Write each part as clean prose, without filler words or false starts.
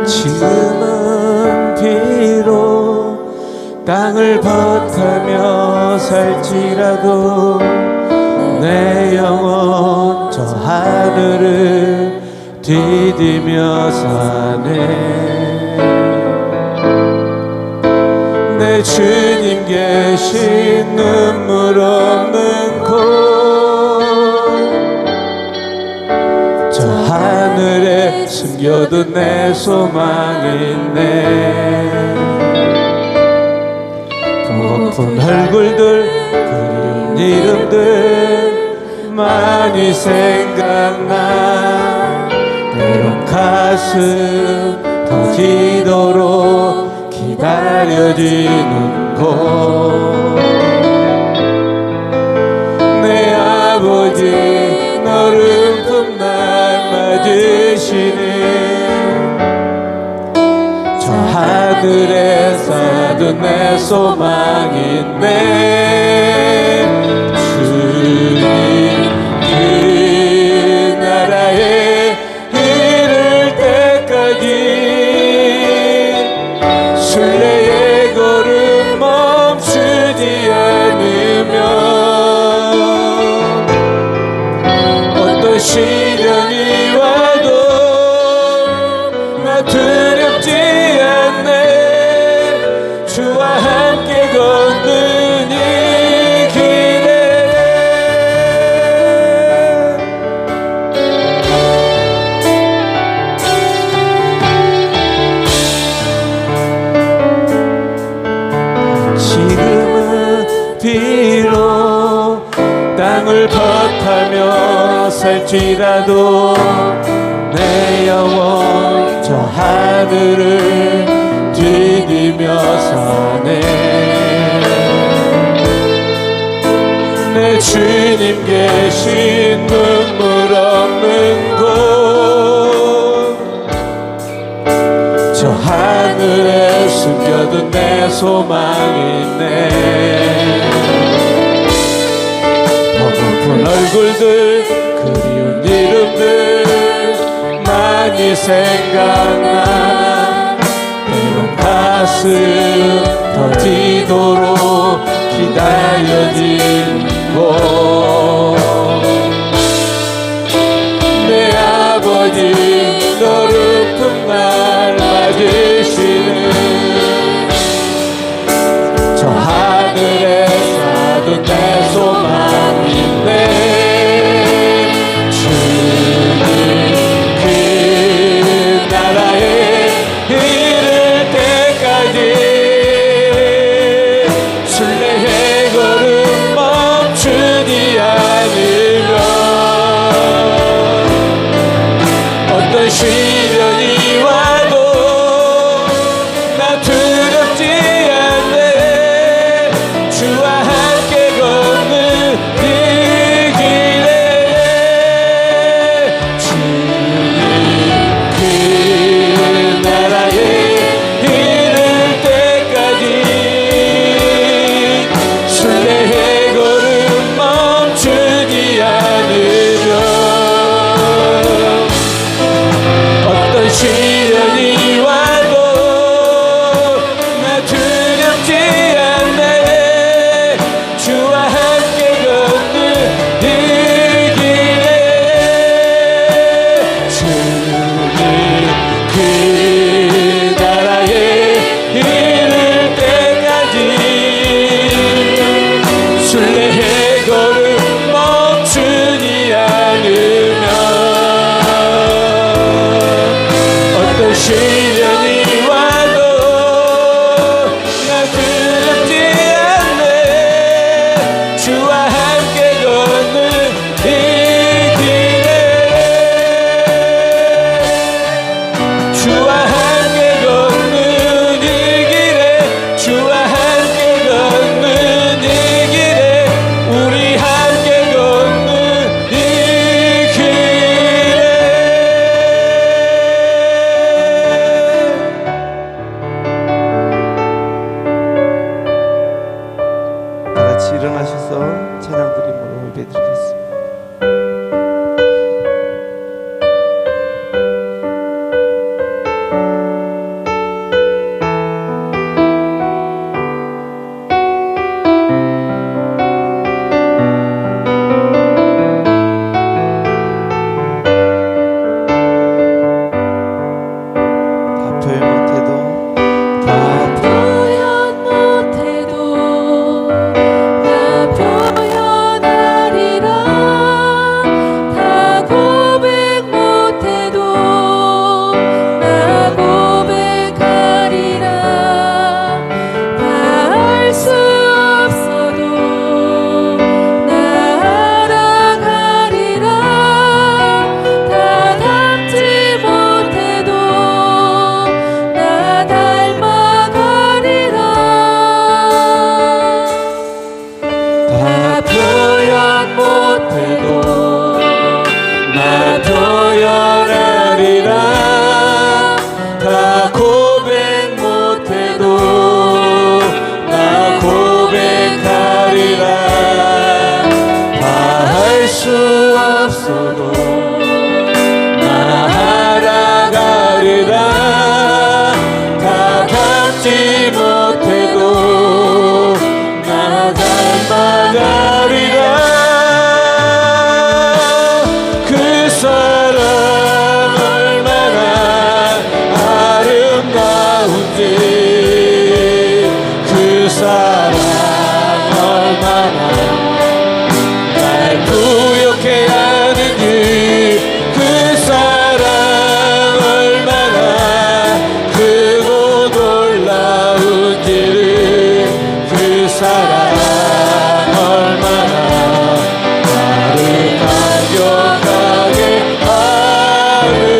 지금은 비록 땅을 버타며 살지라도 내 영혼 저 하늘을 디디며 사네. 내 주님 계신 눈물 없는 곳 저 하늘에 숨겨둔 내 소망이 있네. 보고픈 얼굴들 그리운 이름들 많이 생각나. 때론 가슴 터지도록 기다려지는 곳. 내 아버지 너른 품날 맞으시는 저 하늘에 사둔 내 소망인데, 주님 그 나라에 이를 때까지 순례의 걸음 멈추지 않으면 어떤 시련이 와도 나 두렵지 않네. 주와 함께 걷는 이 길에 지금은 비록 땅을 벗하며 살지라도 내 영혼 저 하늘을 디디며 사네. 내 주님 계신 눈물 없는 곳, 저 하늘에 숨겨둔 내 소망이네. 버거운 얼굴들 그리운 이름들 많이 생각나. 때론 가슴 터지도록 기다려진 곳. 내 아버지 너를 품날 맞으시는 저 하늘에 사둔 내 소망인데, 주님 그 나라에 이를 때까지 순례의 걸음 멈추지 않네. 없어도 나아가리라. 다 닮지 못해도 나 닮아가리라. 그 사랑 얼마나 아름다운지, 그 사랑 얼마나 날 부욕해 하는지, 그 사랑 얼마나 크고 놀라운지를, 그 사랑 얼마나 나를 감격하게 하는지.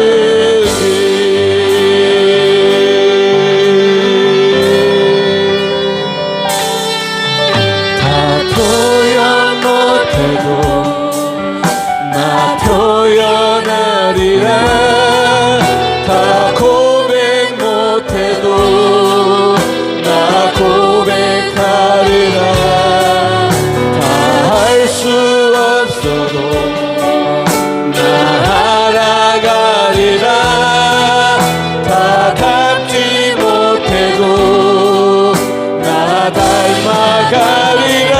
다 표현 못해도 나 표현하리라. 다 고백 못해도 나 고백하리라. 다 할 수 없어도 나 알아가리라. 다 닮지 못해도 나 닮아가리라.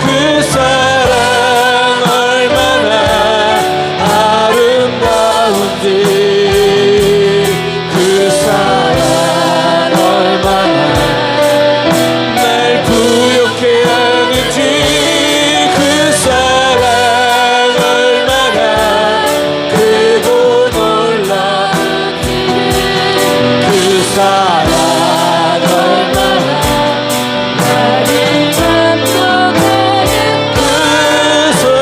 그 사랑 얼마나 아름다운지, 그 사랑 얼마나 날 부욕해 하는지, 그 사랑 얼마나 크고 놀라운지, 그 사랑 얼마나 나를 감격하게, 그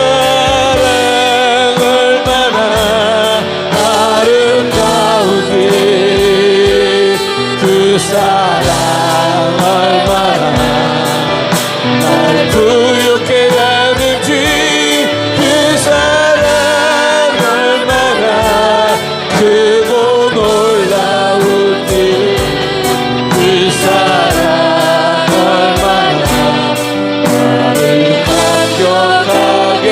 사랑 얼마나 아름다운지, 그 사랑 얼마나 날 부욕해 하는지, 그 사랑 얼마나 크고 놀라운지, 그 사랑 얼마나 나를 감격하게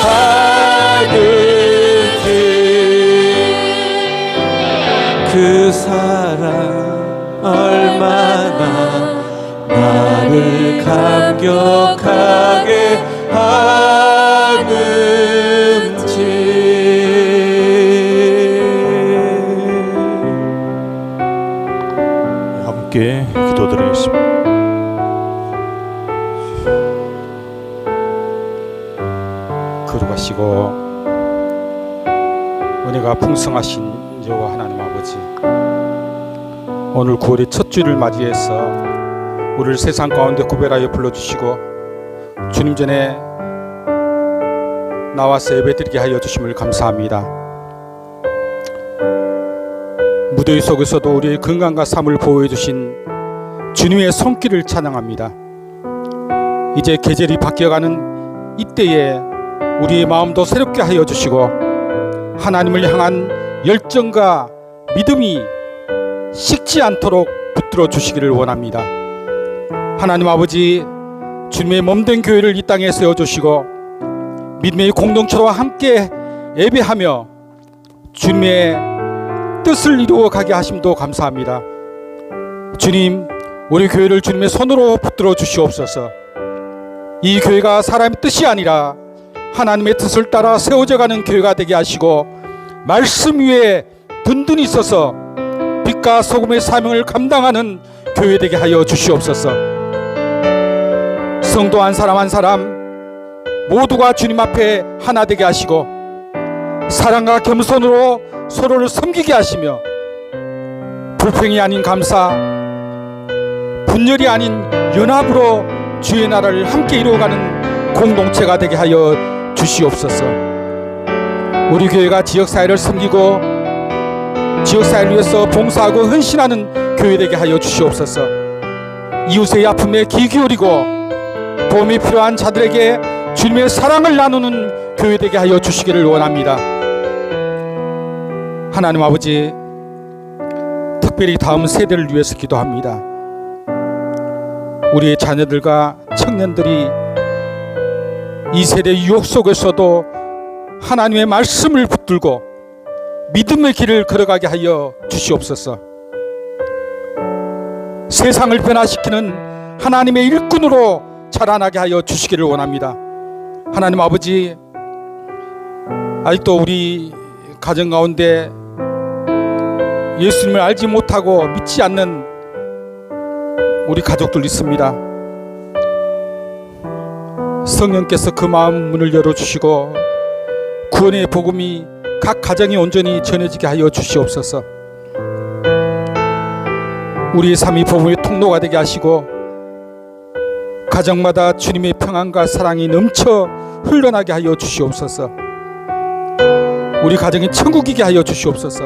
하는지. 그 사랑 얼마나 나를 감격하게 하는지. 함께 기도드리겠습니다. 거룩하시고 은혜가 풍성하신 여호와 하나님 아버지, 오늘 9월의 첫 주를 맞이해서 우리를 세상 가운데 구별하여 불러주시고 주님 전에 나와서 예배드리게 하여 주심을 감사합니다. 무더위 속에서도 우리의 건강과 삶을 보호해 주신 주님의 손길을 찬양합니다. 이제 계절이 바뀌어가는 이때에 우리의 마음도 새롭게 하여 주시고 하나님을 향한 열정과 믿음이 식지 않도록 붙들어 주시기를 원합니다. 하나님 아버지, 주님의 몸된 교회를 이 땅에 세워주시고 믿음의 공동체와 함께 예배하며 주님의 뜻을 이루어가게 하심도 감사합니다. 주님, 우리 교회를 주님의 손으로 붙들어 주시옵소서. 이 교회가 사람의 뜻이 아니라 하나님의 뜻을 따라 세워져가는 교회가 되게 하시고 말씀 위에 든든히 서서 빛과 소금의 사명을 감당하는 교회 되게 하여 주시옵소서. 성도 한 사람 한 사람 모두가 주님 앞에 하나 되게 하시고 사랑과 겸손으로 서로를 섬기게 하시며 불평이 아닌 감사, 분열이 아닌 연합으로 주의 나라를 함께 이루어가는 공동체가 되게 하여 주시옵소서. 우리 교회가 지역사회를 섬기고 지역사회를 위해서 봉사하고 헌신하는 교회 되게 하여 주시옵소서. 이웃의 아픔에 귀 기울이고 도움이 필요한 자들에게 주님의 사랑을 나누는 교회 되게 하여 주시기를 원합니다. 하나님 아버지, 특별히 다음 세대를 위해서 기도합니다. 우리의 자녀들과 청년들이 이 세대 유혹 속에서도 하나님의 말씀을 붙들고 믿음의 길을 걸어가게 하여 주시옵소서. 세상을 변화시키는 하나님의 일꾼으로 자라나게 하여 주시기를 원합니다. 하나님 아버지, 아직도 우리 가정 가운데 예수님을 알지 못하고 믿지 않는 우리 가족들 있습니다. 성령께서 그 마음 문을 열어주시고 구원의 복음이 각 가정에 온전히 전해지게 하여 주시옵소서. 우리의 삶이 복음의 통로가 되게 하시고 가정마다 주님의 평안과 사랑이 넘쳐 흘러나게 하여 주시옵소서. 우리 가정이 천국이게 하여 주시옵소서.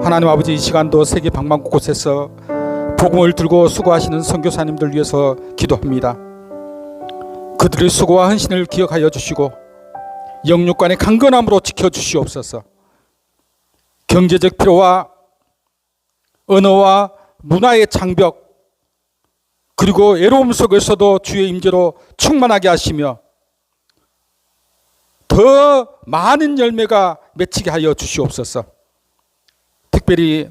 하나님 아버지, 이 시간도 세계 방방 곳곳에서 복음을 들고 수고하시는 선교사님들 위해서 기도합니다. 그들의 수고와 헌신을 기억하여 주시고 영육간의 강건함으로 지켜주시옵소서. 경제적 필요와 언어와 문화의 장벽 그리고 애로움 속에서도 주의 임재로 충만하게 하시며 더 많은 열매가 맺히게 하여 주시옵소서. 특별히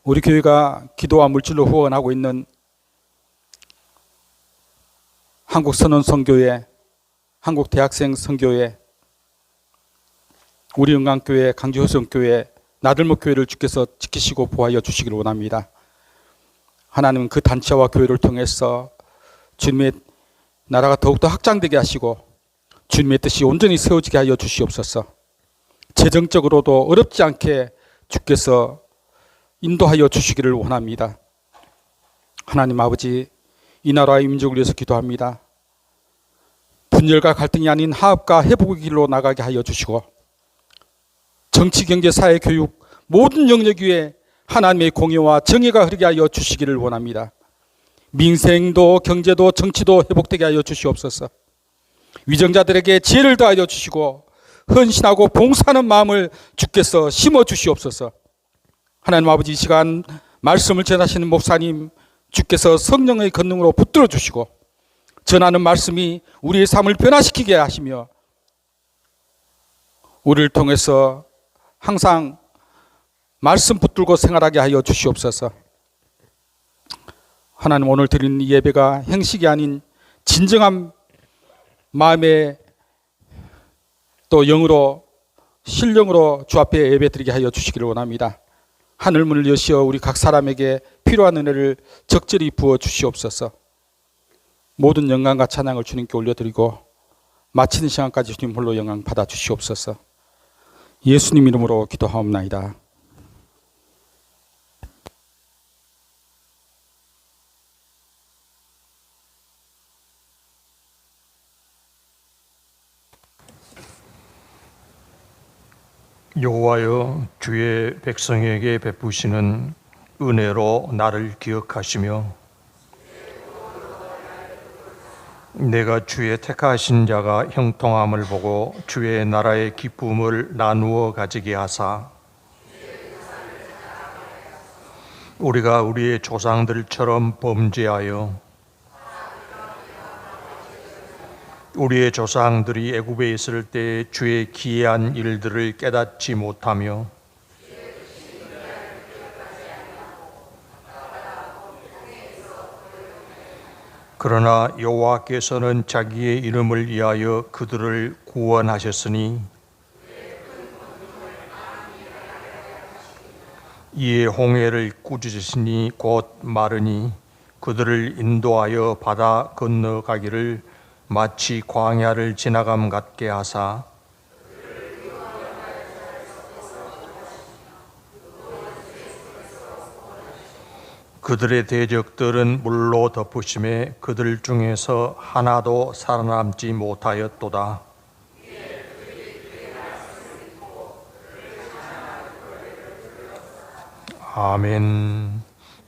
우리 교회가 기도와 물질로 후원하고 있는 한국선언선교회, 한국대학생선교회, 우리 영광교회, 강주효성교회, 나들목교회를 주께서 지키시고 보호하여 주시기를 원합니다. 하나님은 그 단체와 교회를 통해서 주님의 나라가 더욱더 확장되게 하시고 주님의 뜻이 온전히 세워지게 하여 주시옵소서. 재정적으로도 어렵지 않게 주께서 인도하여 주시기를 원합니다. 하나님 아버지, 이 나라의 민족을 위해서 기도합니다. 분열과 갈등이 아닌 화합과 회복의 길로 나가게 하여 주시고 정치, 경제, 사회, 교육 모든 영역 위에 하나님의 공의와 정의가 흐르게 하여 주시기를 원합니다. 민생도 경제도 정치도 회복되게 하여 주시옵소서. 위정자들에게 지혜를 더하여 주시고 헌신하고 봉사하는 마음을 주께서 심어 주시옵소서. 하나님 아버지, 이 시간 말씀을 전하시는 목사님 주께서 성령의 권능으로 붙들어 주시고 전하는 말씀이 우리의 삶을 변화시키게 하시며 우리를 통해서 항상 말씀 붙들고 생활하게 하여 주시옵소서. 하나님, 오늘 드리는 이 예배가 형식이 아닌 진정한 마음의 또 영으로 신령으로 주 앞에 예배 드리게 하여 주시기를 원합니다. 하늘문을 여시어 우리 각 사람에게 필요한 은혜를 적절히 부어 주시옵소서. 모든 영광과 찬양을 주님께 올려드리고 마치는 시간까지 주님 홀로 영광 받아 주시옵소서. 예수님 이름으로 기도하옵나이다. 여호와여, 주의 백성에게 베푸시는 은혜로 나를 기억하시며 내가 주의 택하신 자가 형통함을 보고 주의 나라의 기쁨을 나누어 가지게 하사 우리가 우리의 조상들처럼 범죄하여 우리의 조상들이 애굽에 있을 때 주의 기이한 일들을 깨닫지 못하며 그러나 여호와께서는 자기의 이름을 위하여 그들을 구원하셨으니 이에 홍해를 꾸짖으시니 곧 마르니 그들을 인도하여 바다 건너가기를 마치 광야를 지나감 같게 하사 그들의 대적들은 물로 덮으심에 그들 중에서 하나도 살아남지 못하였도다. 아멘.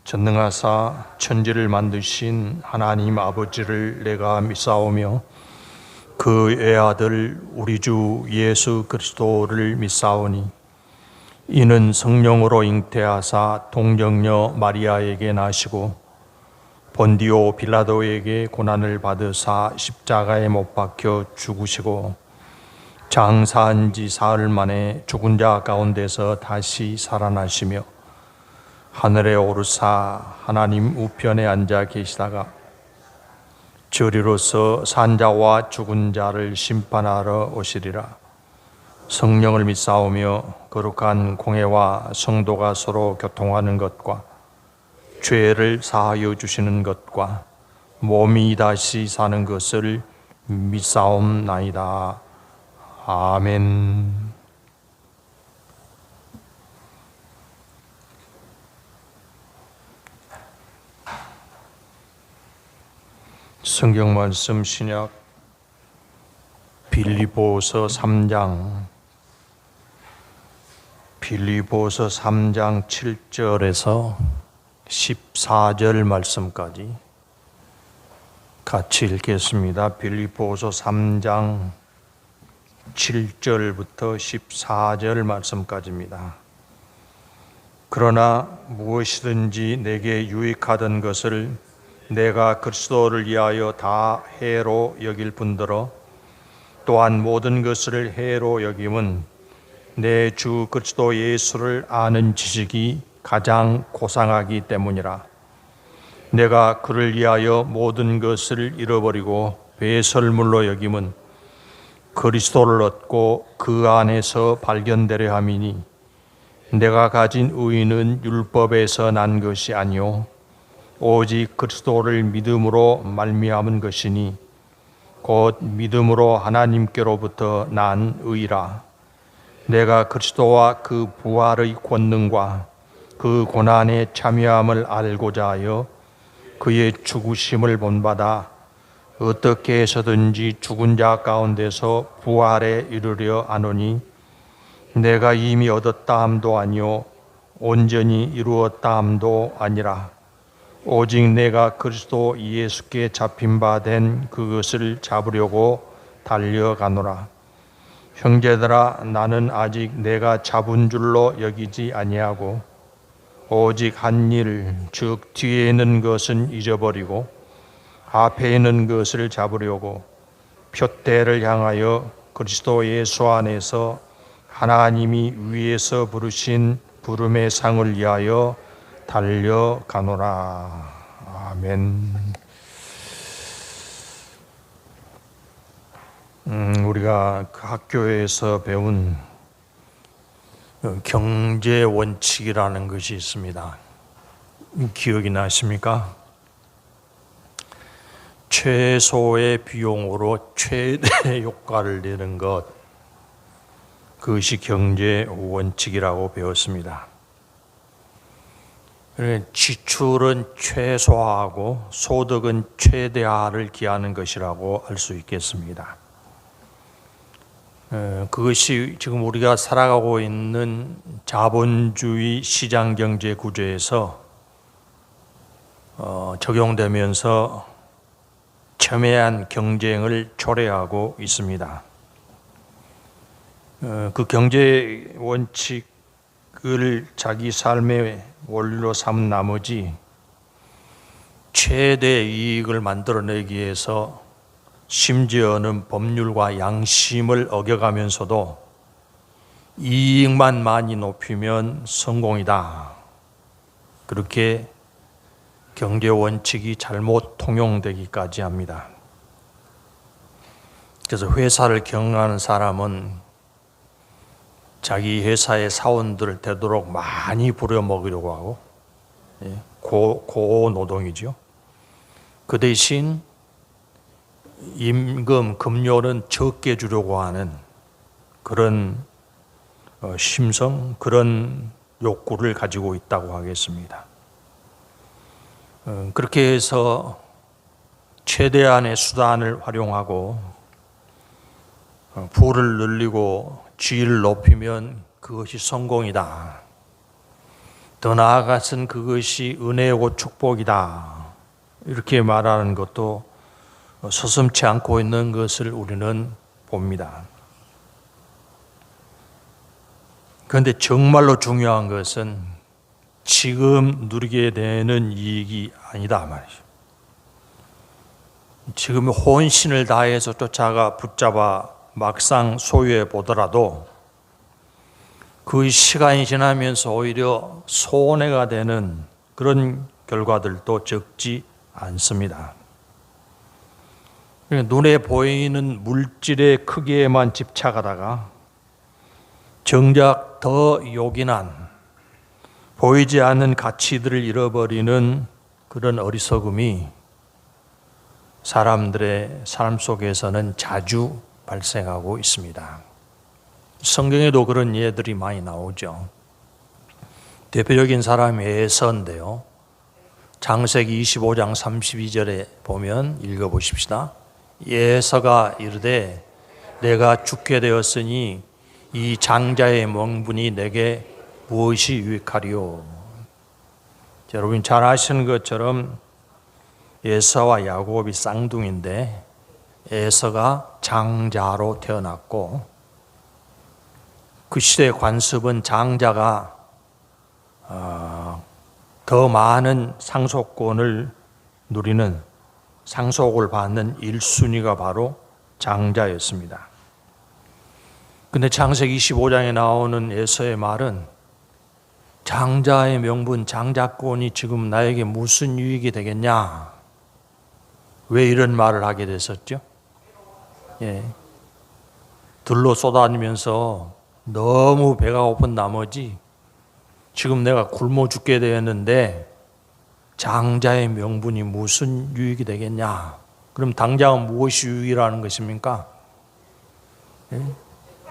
전능하사 천지를 만드신 하나님 아버지를 내가 믿사오며 그 외아들 우리 주 예수 그리스도를 믿사오니 이는 성령으로 잉태하사 동정녀 마리아에게 나시고 본디오 빌라도에게 고난을 받으사 십자가에 못 박혀 죽으시고 장사한 지 사흘 만에 죽은 자 가운데서 다시 살아나시며 하늘에 오르사 하나님 우편에 앉아 계시다가 저리로서 산자와 죽은 자를 심판하러 오시리라. 성령을 믿사오며 거룩한 공회와 성도가 서로 교통하는 것과 죄를 사하여 주시는 것과 몸이 다시 사는 것을 믿사옵나이다. 아멘. 성경 말씀 신약 빌립보서 3장 7절에서 14절 말씀까지 같이 읽겠습니다. 빌립보서 3장 7절부터 14절 말씀까지입니다. 그러나 무엇이든지 내게 유익하던 것을 내가 그리스도를 위하여 다 해로 여길 뿐더러 또한 모든 것을 해로 여김은 내 주 그리스도 예수를 아는 지식이 가장 고상하기 때문이라. 내가 그를 위하여 모든 것을 잃어버리고 배설물로 여김은 그리스도를 얻고 그 안에서 발견되려 함이니 내가 가진 의의는 율법에서 난 것이 아니요 오직 그리스도를 믿음으로 말미암은 것이니 곧 믿음으로 하나님께로부터 난 의라. 내가 그리스도와 그 부활의 권능과 그 고난에 참여함을 알고자 하여 그의 죽으심을 본받아 어떻게 해서든지 죽은 자 가운데서 부활에 이르려 하노니 내가 이미 얻었다 함도 아니요 온전히 이루었다 함도 아니라 오직 내가 그리스도 예수께 잡힌 바 된 그것을 잡으려고 달려가노라. 형제들아, 나는 아직 내가 잡은 줄로 여기지 아니하고 오직 한 일, 즉 뒤에 있는 것은 잊어버리고 앞에 있는 것을 잡으려고 표대를 향하여 그리스도 예수 안에서 하나님이 위에서 부르신 부름의 상을 위하여 달려가노라. 아멘. 우리가 그 학교에서 배운 경제 원칙이라는 것이 있습니다. 기억이 나십니까? 최소의 비용으로 최대 효과를 내는 것, 그것이 경제 원칙이라고 배웠습니다. 지출은 최소화하고 소득은 최대화를 기하는 것이라고 할 수 있겠습니다. 그것이 지금 우리가 살아가고 있는 자본주의 시장경제 구조에서 적용되면서 첨예한 경쟁을 초래하고 있습니다. 그 경제 원칙을 자기 삶의 원리로 삼은 나머지 최대 이익을 만들어내기 위해서 심지어는 법률과 양심을 어겨가면서도 이익만 많이 높이면 성공이다. 그렇게 경제 원칙이 잘못 통용되기까지 합니다. 그래서 회사를 경영하는 사람은 자기 회사의 사원들을 되도록 많이 부려먹으려고 하고 고노동이죠. 그 대신 임금, 급료는 적게 주려고 하는 그런 심성, 그런 욕구를 가지고 있다고 하겠습니다. 그렇게 해서 최대한의 수단을 활용하고 부를 늘리고 지위를 높이면 그것이 성공이다. 더 나아가서는 그것이 은혜고 축복이다. 이렇게 말하는 것도 서슴지 않고 있는 것을 우리는 봅니다. 그런데 정말로 중요한 것은 지금 누리게 되는 이익이 아니다 말이죠. 지금 혼신을 다해서 쫓아가 붙잡아 막상 소유해 보더라도 그 시간이 지나면서 오히려 손해가 되는 그런 결과들도 적지 않습니다. 눈에 보이는 물질의 크기에만 집착하다가 정작 더 요긴한 보이지 않는 가치들을 잃어버리는 그런 어리석음이 사람들의 삶 속에서는 자주 발생하고 있습니다. 성경에도 그런 예들이 많이 나오죠. 대표적인 사람이 에서인데요. 창세기 25장 32절에 보면 읽어보십시다. 에서가 이르되 내가 죽게 되었으니 이 장자의 명분이 내게 무엇이 유익하리요. 여러분 잘 아시는 것처럼 에서와 야곱이 쌍둥이인데 에서가 장자로 태어났고 그 시대의 관습은 장자가 더 많은 상속권을 누리는 상속을 받는 1순위가 바로 장자였습니다. 근데 창세기 25장에 나오는 에서의 말은 장자의 명분, 장자권이 지금 나에게 무슨 유익이 되겠냐? 왜 이런 말을 하게 됐었죠? 들로 쏘다니면서 너무 배가 고픈 나머지 지금 내가 굶어 죽게 되었는데 장자의 명분이 무슨 유익이 되겠냐? 그럼 당장은 무엇이 유익이라는 것입니까?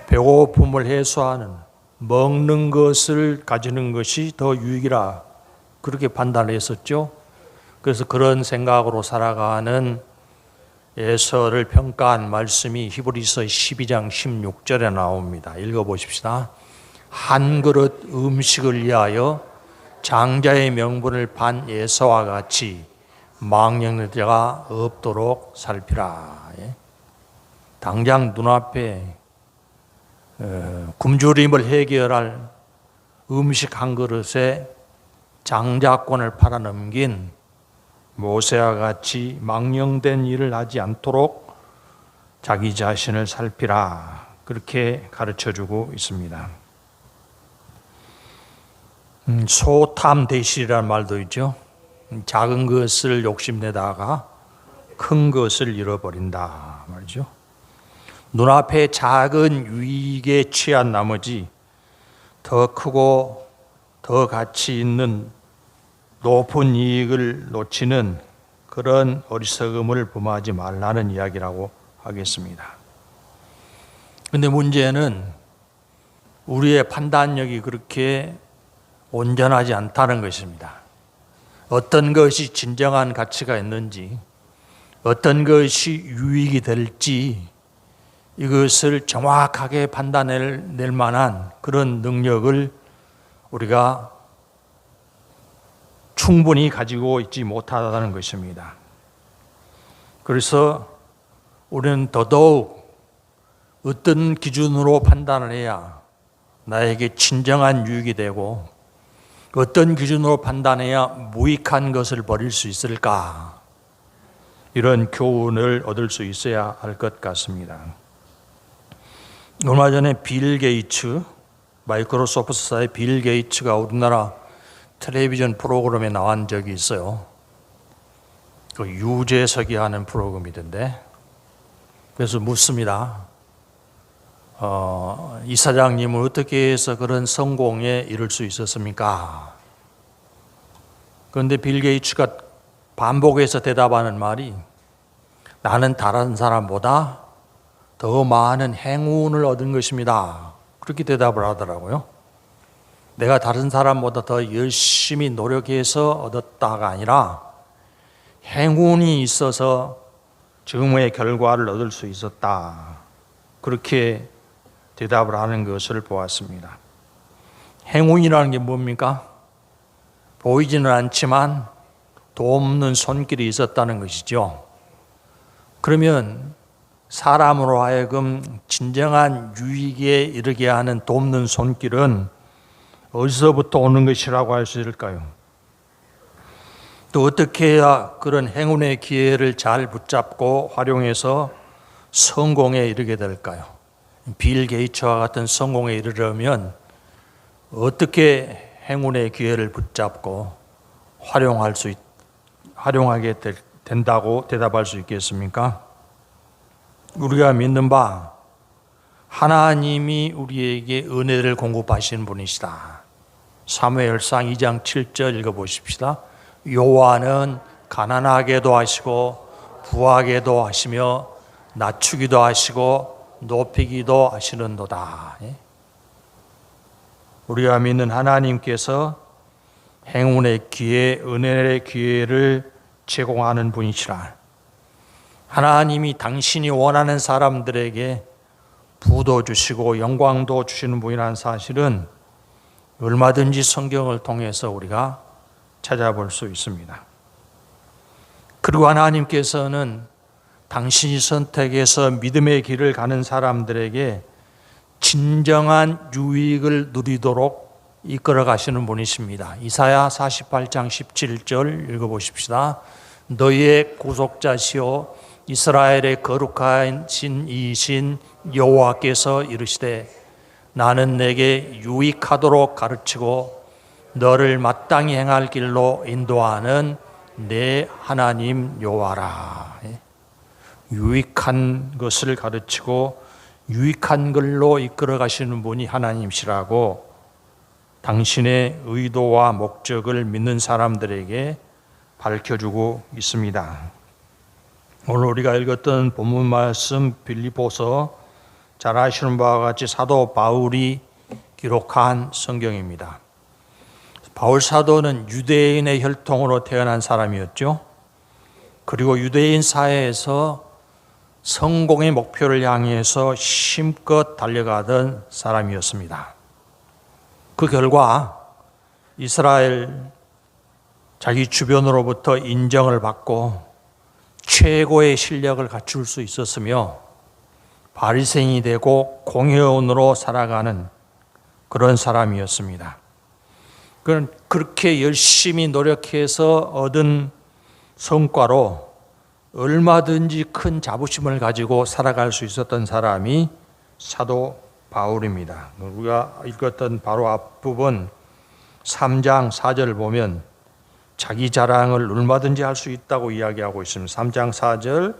배고픔을 해소하는 먹는 것을 가지는 것이 더 유익이라 그렇게 판단했었죠. 그래서 그런 생각으로 살아가는 에서를 평가한 말씀이 히브리서 12장 16절에 나옵니다. 읽어보십시다. 한 그릇 음식을 위하여 장자의 명분을 판 에서와 같이 망령된 자가 없도록 살피라. 당장 눈앞에 굶주림을 해결할 음식 한 그릇에 장자권을 팔아넘긴 모세와 같이 망령된 일을 하지 않도록 자기 자신을 살피라. 그렇게 가르쳐주고 있습니다. 소탐대실이라는 말도 있죠. 작은 것을 욕심내다가 큰 것을 잃어버린다 말이죠. 눈앞에 작은 유익에 취한 나머지 더 크고 더 가치 있는 높은 이익을 놓치는 그런 어리석음을 범하지 말라는 이야기라고 하겠습니다. 그런데 문제는 우리의 판단력이 그렇게 온전하지 않다는 것입니다. 어떤 것이 진정한 가치가 있는지, 어떤 것이 유익이 될지 이것을 정확하게 판단낼 만한 그런 능력을 우리가 충분히 가지고 있지 못하다는 것입니다. 그래서 우리는 더더욱 어떤 기준으로 판단을 해야 나에게 진정한 유익이 되고 어떤 기준으로 판단해야 무익한 것을 버릴 수 있을까? 이런 교훈을 얻을 수 있어야 할 것 같습니다. 얼마 전에 빌 게이츠, 마이크로소프트사의 빌 게이츠가 우리나라 텔레비전 프로그램에 나온 적이 있어요. 그 유재석이 하는 프로그램이던데. 그래서 묻습니다. 이사장님은 어떻게 해서 그런 성공에 이를 수 있었습니까? 그런데 빌 게이츠가 반복해서 대답하는 말이 나는 다른 사람보다 더 많은 행운을 얻은 것입니다. 그렇게 대답을 하더라고요. 내가 다른 사람보다 더 열심히 노력해서 얻었다가 아니라 행운이 있어서 지금의 결과를 얻을 수 있었다. 그렇게 대답을 하는 것을 보았습니다. 행운이라는 게 뭡니까? 보이지는 않지만 돕는 손길이 있었다는 것이죠. 그러면 사람으로 하여금 진정한 유익에 이르게 하는 돕는 손길은 어디서부터 오는 것이라고 할 수 있을까요? 또 어떻게 해야 그런 행운의 기회를 잘 붙잡고 활용해서 성공에 이르게 될까요? 빌 게이츠와 같은 성공에 이르려면 어떻게 행운의 기회를 붙잡고 활용하게 된다고 대답할 수 있겠습니까? 우리가 믿는 바 하나님이 우리에게 은혜를 공급하시는 분이시다. 사무엘상 2장 7절 읽어보십시다. 여호와는 가난하게도 하시고 부하게도 하시며 낮추기도 하시고 높이기도 하시는도다. 우리가 믿는 하나님께서 행운의 기회, 은혜의 기회를 제공하는 분이시라. 하나님이 당신이 원하는 사람들에게 부도 주시고 영광도 주시는 분이라는 사실은 얼마든지 성경을 통해서 우리가 찾아볼 수 있습니다. 그리고 하나님께서는 당신이 선택해서 믿음의 길을 가는 사람들에게 진정한 유익을 누리도록 이끌어 가시는 분이십니다. 이사야 48장 17절 읽어보십시다. 너희의 구속자시오 이스라엘의 거룩하신 이신 여호와께서 이르시되 나는 내게 유익하도록 가르치고 너를 마땅히 행할 길로 인도하는 내 하나님 여호와라. 유익한 것을 가르치고 유익한 길로 이끌어 가시는 분이 하나님이시라고 당신의 의도와 목적을 믿는 사람들에게 밝혀주고 있습니다. 오늘 우리가 읽었던 본문 말씀 빌립보서 잘 아시는 바와 같이 사도 바울이 기록한 성경입니다. 바울 사도는 유대인의 혈통으로 태어난 사람이었죠. 그리고 유대인 사회에서 성공의 목표를 향해서 힘껏 달려가던 사람이었습니다. 그 결과 이스라엘 자기 주변으로부터 인정을 받고 최고의 실력을 갖출 수 있었으며 바리새인이 되고 공회원으로 살아가는 그런 사람이었습니다. 그렇게 열심히 노력해서 얻은 성과로 얼마든지 큰 자부심을 가지고 살아갈 수 있었던 사람이 사도 바울입니다. 우리가 읽었던 바로 앞부분 3장 4절을 보면 자기 자랑을 얼마든지 할 수 있다고 이야기하고 있습니다. 3장 4절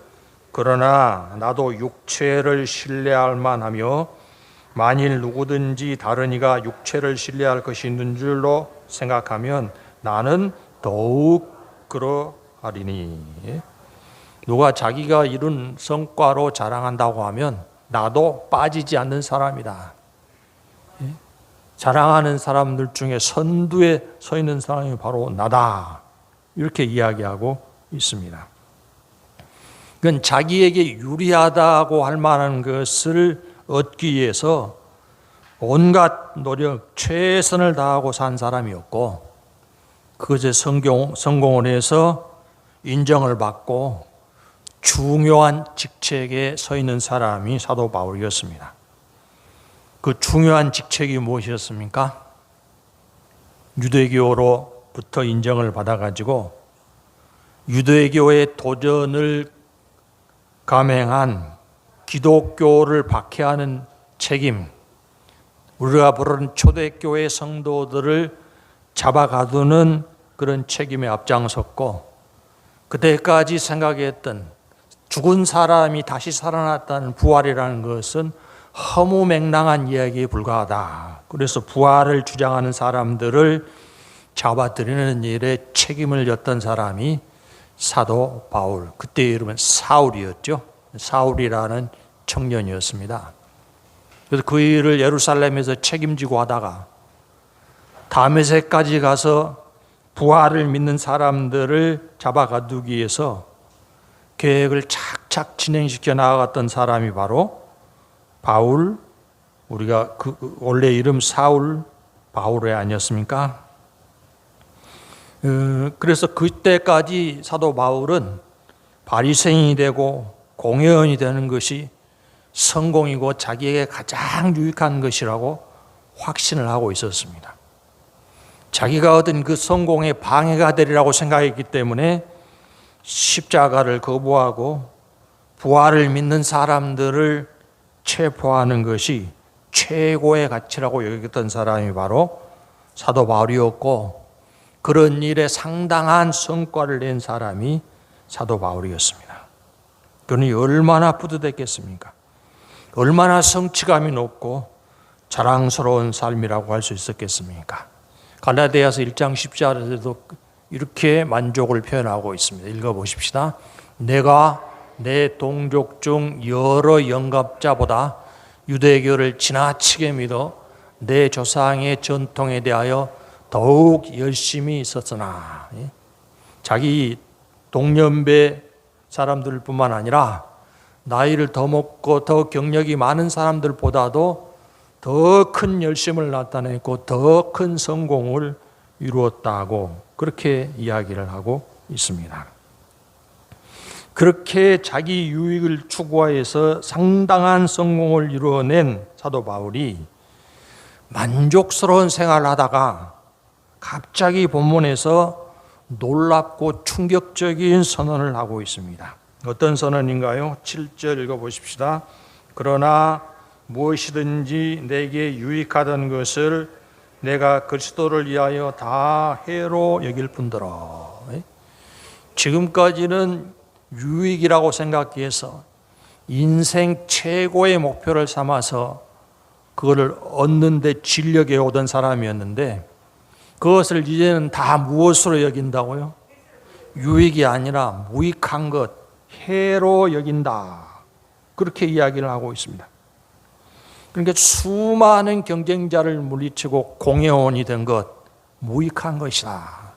그러나 나도 육체를 신뢰할 만하며 만일 누구든지 다른 이가 육체를 신뢰할 것이 있는 줄로 생각하면 나는 더욱 그러하리니. 누가 자기가 이룬 성과로 자랑한다고 하면 나도 빠지지 않는 사람이다. 자랑하는 사람들 중에 선두에 서 있는 사람이 바로 나다. 이렇게 이야기하고 있습니다. 그건 자기에게 유리하다고 할 만한 것을 얻기 위해서 온갖 노력, 최선을 다하고 산 사람이었고 그것에 성공을 해서 인정을 받고 중요한 직책에 서 있는 사람이 사도 바울이었습니다. 그 중요한 직책이 무엇이었습니까? 유대교로부터 인정을 받아가지고 유대교의 도전을 감행한 기독교를 박해하는 책임, 우리가 부르는 초대교회 성도들을 잡아가두는 그런 책임에 앞장섰고 그때까지 생각했던 죽은 사람이 다시 살아났다는 부활이라는 것은 허무맹랑한 이야기에 불과하다. 그래서 부활을 주장하는 사람들을 잡아들이는 일에 책임을 졌던 사람이 사도 바울, 그때 이름은 사울이었죠. 사울이라는 청년이었습니다. 그래서 그 일을 예루살렘에서 책임지고 하다가 다메섹까지 가서 부활을 믿는 사람들을 잡아가두기 위해서 계획을 착착 진행시켜 나아갔던 사람이 바로 바울, 우리가 그 원래 이름 사울 바울이 아니었습니까? 그래서 그때까지 사도 바울은 바리새인이 되고 공회원이 되는 것이 성공이고 자기에게 가장 유익한 것이라고 확신을 하고 있었습니다. 자기가 얻은 그 성공에 방해가 되리라고 생각했기 때문에 십자가를 거부하고 부활을 믿는 사람들을 체포하는 것이 최고의 가치라고 여겼던 사람이 바로 사도 바울이었고, 그런 일에 상당한 성과를 낸 사람이 사도 바울이었습니다. 그러니 얼마나 뿌듯했겠습니까? 얼마나 성취감이 높고 자랑스러운 삶이라고 할 수 있었겠습니까? 갈라디아서 1장 10절에도 이렇게 만족을 표현하고 있습니다. 읽어보십시다. 내가 내 동족 중 여러 영갑자보다 유대교를 지나치게 믿어 내 조상의 전통에 대하여 더욱 열심히 있었으나, 자기 동년배 사람들뿐만 아니라 나이를 더 먹고 더 경력이 많은 사람들보다도 더 큰 열심을 나타냈고 더 큰 성공을 이루었다고 그렇게 이야기를 하고 있습니다. 그렇게 자기 유익을 추구하여서 상당한 성공을 이루어낸 사도 바울이 만족스러운 생활을 하다가 갑자기 본문에서 놀랍고 충격적인 선언을 하고 있습니다. 어떤 선언인가요? 7절 읽어보십시다. 그러나 무엇이든지 내게 유익하던 것을 내가 그리스도를 위하여 다 해로 여길 뿐더러. 지금까지는 유익이라고 생각해서 인생 최고의 목표를 삼아서 그거를 얻는 데 진력해 오던 사람이었는데, 그것을 이제는 다 무엇으로 여긴다고요? 유익이 아니라 무익한 것, 해로 여긴다. 그렇게 이야기를 하고 있습니다. 그러니까 수많은 경쟁자를 물리치고 공회원이 된 것, 무익한 것이다.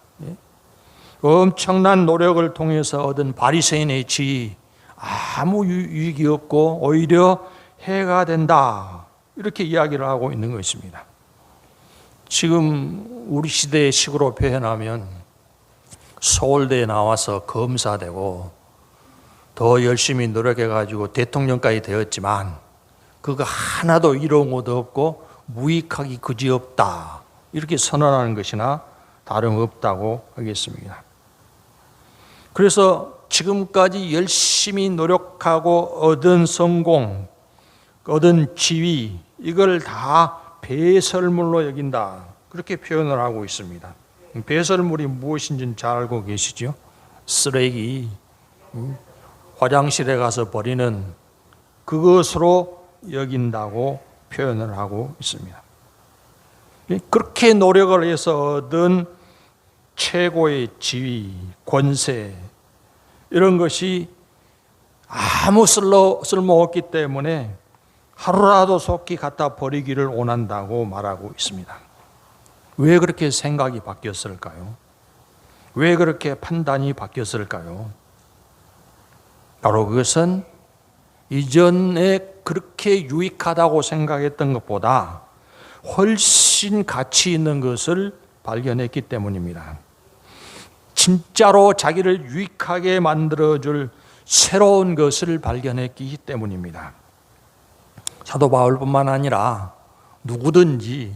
엄청난 노력을 통해서 얻은 바리새인의 지위, 아무 유익이 없고 오히려 해가 된다. 이렇게 이야기를 하고 있는 것입니다. 지금 우리 시대의 식으로 표현하면 서울대에 나와서 검사되고 더 열심히 노력해가지고 대통령까지 되었지만 그거 하나도 이로운 것도 없고 무익하기 그지없다. 이렇게 선언하는 것이나 다름없다고 하겠습니다. 그래서 지금까지 열심히 노력하고 얻은 성공, 얻은 지위, 이걸 다 배설물로 여긴다. 그렇게 표현을 하고 있습니다. 배설물이 무엇인지는 잘 알고 계시죠? 쓰레기, 화장실에 가서 버리는 그것으로 여긴다고 표현을 하고 있습니다. 그렇게 노력을 해서 얻은 최고의 지위, 권세, 이런 것이 아무 쓸모없기 때문에 하루라도 속히 갖다 버리기를 원한다고 말하고 있습니다. 왜 그렇게 생각이 바뀌었을까요? 왜 그렇게 판단이 바뀌었을까요? 바로 그것은 이전에 그렇게 유익하다고 생각했던 것보다 훨씬 가치 있는 것을 발견했기 때문입니다. 진짜로 자기를 유익하게 만들어줄 새로운 것을 발견했기 때문입니다. 사도 바울뿐만 아니라 누구든지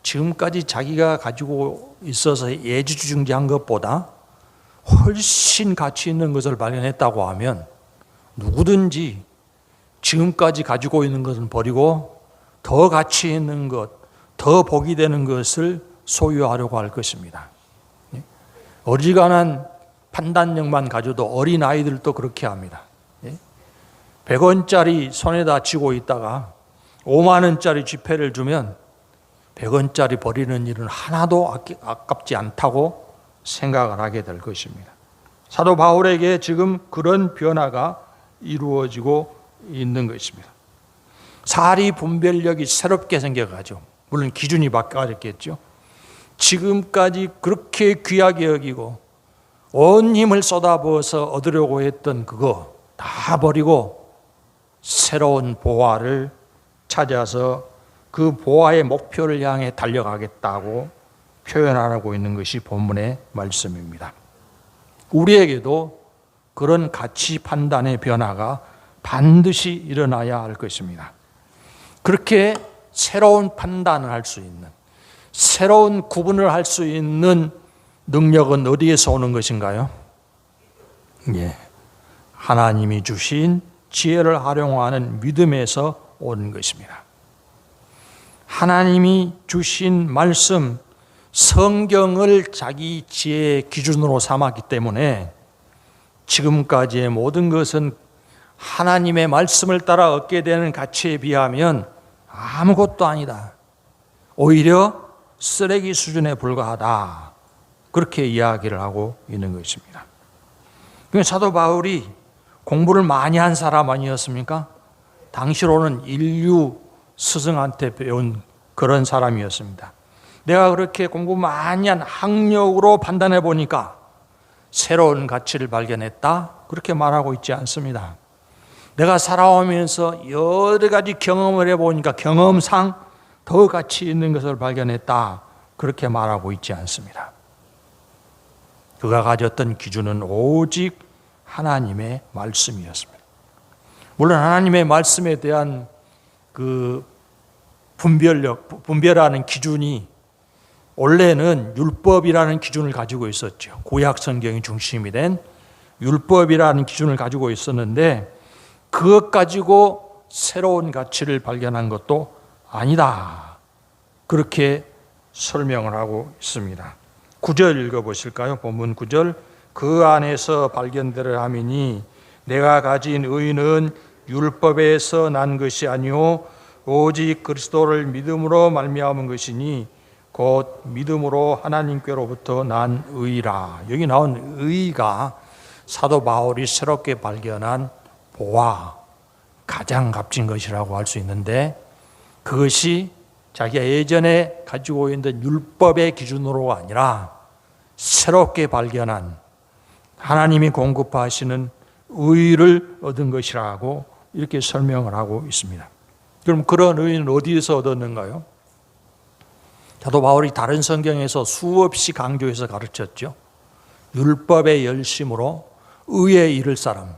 지금까지 자기가 가지고 있어서 애지중지한 것보다 훨씬 가치 있는 것을 발견했다고 하면 누구든지 지금까지 가지고 있는 것은 버리고 더 가치 있는 것, 더 복이 되는 것을 소유하려고 할 것입니다. 어지간한 판단력만 가져도 어린 아이들도 그렇게 합니다. 100원짜리 손에다 쥐고 있다가 5만 원짜리 지폐를 주면 100원짜리 버리는 일은 하나도 아깝지 않다고 생각을 하게 될 것입니다. 사도 바울에게 지금 그런 변화가 이루어지고 있는 것입니다. 사리 분별력이 새롭게 생겨가죠. 물론 기준이 바뀌었겠죠. 지금까지 그렇게 귀하게 여기고 온 힘을 쏟아부어서 얻으려고 했던 그거 다 버리고 새로운 보화를 찾아서 그 보화의 목표를 향해 달려가겠다고 표현하고 있는 것이 본문의 말씀입니다. 우리에게도 그런 가치 판단의 변화가 반드시 일어나야 할 것입니다. 그렇게 새로운 판단을 할 수 있는, 새로운 구분을 할 수 있는 능력은 어디에서 오는 것인가요? 예, 하나님이 주신 지혜를 활용하는 믿음에서 오는 것입니다. 하나님이 주신 말씀, 성경을 자기 지혜의 기준으로 삼았기 때문에 지금까지의 모든 것은 하나님의 말씀을 따라 얻게 되는 가치에 비하면 아무것도 아니다. 오히려 쓰레기 수준에 불과하다. 그렇게 이야기를 하고 있는 것입니다. 사도 바울이 공부를 많이 한 사람 아니었습니까? 당시로는 인류 스승한테 배운 그런 사람이었습니다. 내가 그렇게 공부 많이 한 학력으로 판단해 보니까 새로운 가치를 발견했다. 그렇게 말하고 있지 않습니다. 내가 살아오면서 여러 가지 경험을 해보니까 경험상 더 가치 있는 것을 발견했다. 그렇게 말하고 있지 않습니다. 그가 가졌던 기준은 오직 하나님의 말씀이었습니다. 물론 하나님의 말씀에 대한 그 분별하는 기준이 원래는 율법이라는 기준을 가지고 있었죠. 구약 성경이 중심이 된 율법이라는 기준을 가지고 있었는데 그것 가지고 새로운 가치를 발견한 것도 아니다. 그렇게 설명을 하고 있습니다. 9절 읽어보실까요? 본문 9절. 그 안에서 발견되려 함이니 내가 가진 의는 율법에서 난 것이 아니요 오직 그리스도를 믿음으로 말미암은 것이니 곧 믿음으로 하나님께로부터 난 의라. 여기 나온 의가 사도 바울이 새롭게 발견한 보아, 가장 값진 것이라고 할 수 있는데 그것이 자기가 예전에 가지고 있는 율법의 기준으로가 아니라 새롭게 발견한 하나님이 공급하시는 의를 얻은 것이라고 이렇게 설명을 하고 있습니다. 그럼 그런 의는 어디에서 얻었는가요? 사도 바울이 다른 성경에서 수없이 강조해서 가르쳤죠. 율법의 열심으로 의에 이를 사람,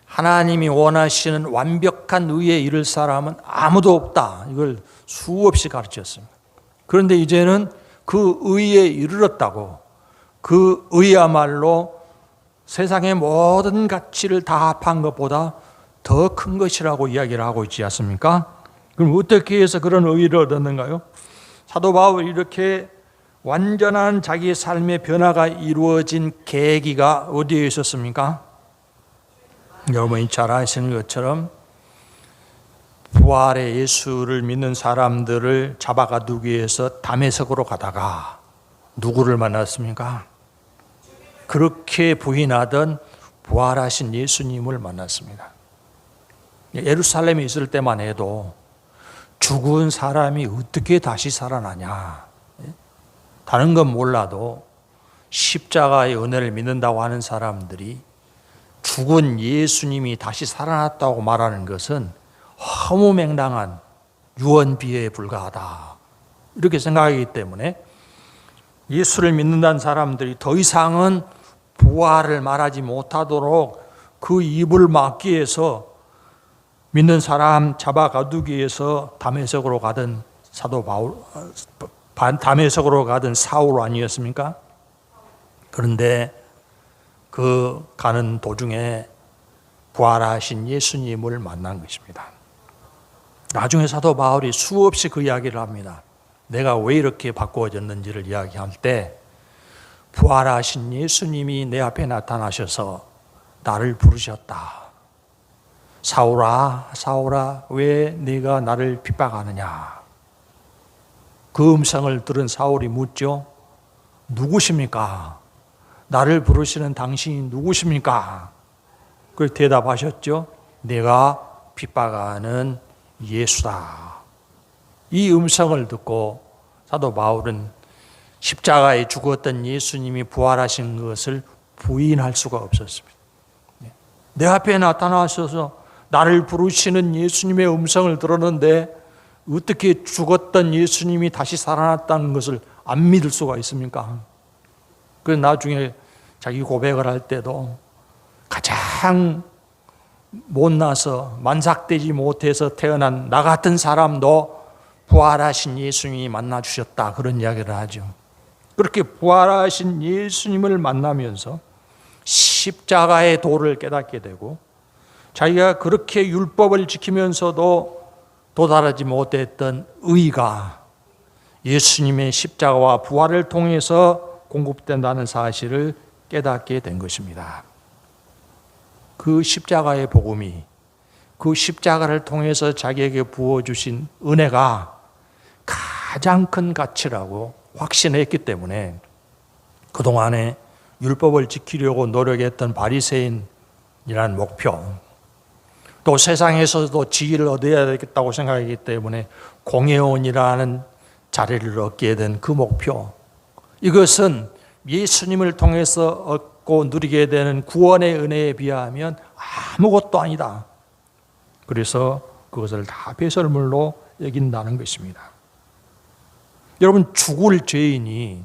하나님이 원하시는 완벽한 의에 이를 사람은 아무도 없다. 이걸 수없이 가르쳤습니다. 그런데 이제는 그 의에 이르렀다고, 그 의야말로 세상의 모든 가치를 다 합한 것보다 더 큰 것이라고 이야기를 하고 있지 않습니까? 그럼 어떻게 해서 그런 의를 얻었는가요? 사도 바울이 이렇게 완전한 자기의 삶의 변화가 이루어진 계기가 어디에 있었습니까? 여러분이 잘 아시는 것처럼 부활의 예수를 믿는 사람들을 잡아가두기 위해서 다메섹으로 가다가 누구를 만났습니까? 그렇게 부인하던 부활하신 예수님을 만났습니다. 예루살렘에 있을 때만 해도 죽은 사람이 어떻게 다시 살아나냐, 다른 건 몰라도 십자가의 은혜를 믿는다고 하는 사람들이 죽은 예수님이 다시 살아났다고 말하는 것은 허무맹랑한 유언비어에 불과하다, 이렇게 생각하기 때문에 예수를 믿는다는 사람들이 더 이상은 부활을 말하지 못하도록 그 입을 막기 위해서 믿는 사람 잡아가두기 위해서 다메섹으로 가던 사도 바울, 다메섹으로 가던 사울 아니었습니까? 그런데 그 가는 도중에 부활하신 예수님을 만난 것입니다. 나중에 사도 바울이 수없이 그 이야기를 합니다. 내가 왜 이렇게 바꾸어졌는지를 이야기할 때 부활하신 예수님이 내 앞에 나타나셔서 나를 부르셨다. 사울아, 사울아, 왜 네가 나를 핍박하느냐? 그 음성을 들은 사울이 묻죠. 누구십니까? 나를 부르시는 당신이 누구십니까? 그 대답하셨죠. 내가 핍박하는 예수다. 이 음성을 듣고 사도 바울은 십자가에 죽었던 예수님이 부활하신 것을 부인할 수가 없었습니다. 내 앞에 나타나셔서 나를 부르시는 예수님의 음성을 들었는데 어떻게 죽었던 예수님이 다시 살아났다는 것을 안 믿을 수가 있습니까? 그래서 나중에 자기 고백을 할 때도 가장 못나서 만삭되지 못해서 태어난 나 같은 사람도 부활하신 예수님이 만나 주셨다, 그런 이야기를 하죠. 그렇게 부활하신 예수님을 만나면서 십자가의 도를 깨닫게 되고, 자기가 그렇게 율법을 지키면서도 도달하지 못했던 의가 예수님의 십자가와 부활을 통해서 공급된다는 사실을 깨닫게 된 것입니다. 그 십자가의 복음이, 그 십자가를 통해서 자기에게 부어주신 은혜가 가장 큰 가치라고 확신했기 때문에 그동안에 율법을 지키려고 노력했던 바리새인이라는 목표, 또 세상에서도 지위를 얻어야 되겠다고 생각하기 때문에 공회원이라는 자리를 얻게 된 그 목표, 이것은 예수님을 통해서 얻고 누리게 되는 구원의 은혜에 비하면 아무것도 아니다. 그래서 그것을 다 배설물로 여긴다는 것입니다. 여러분, 죽을 죄인이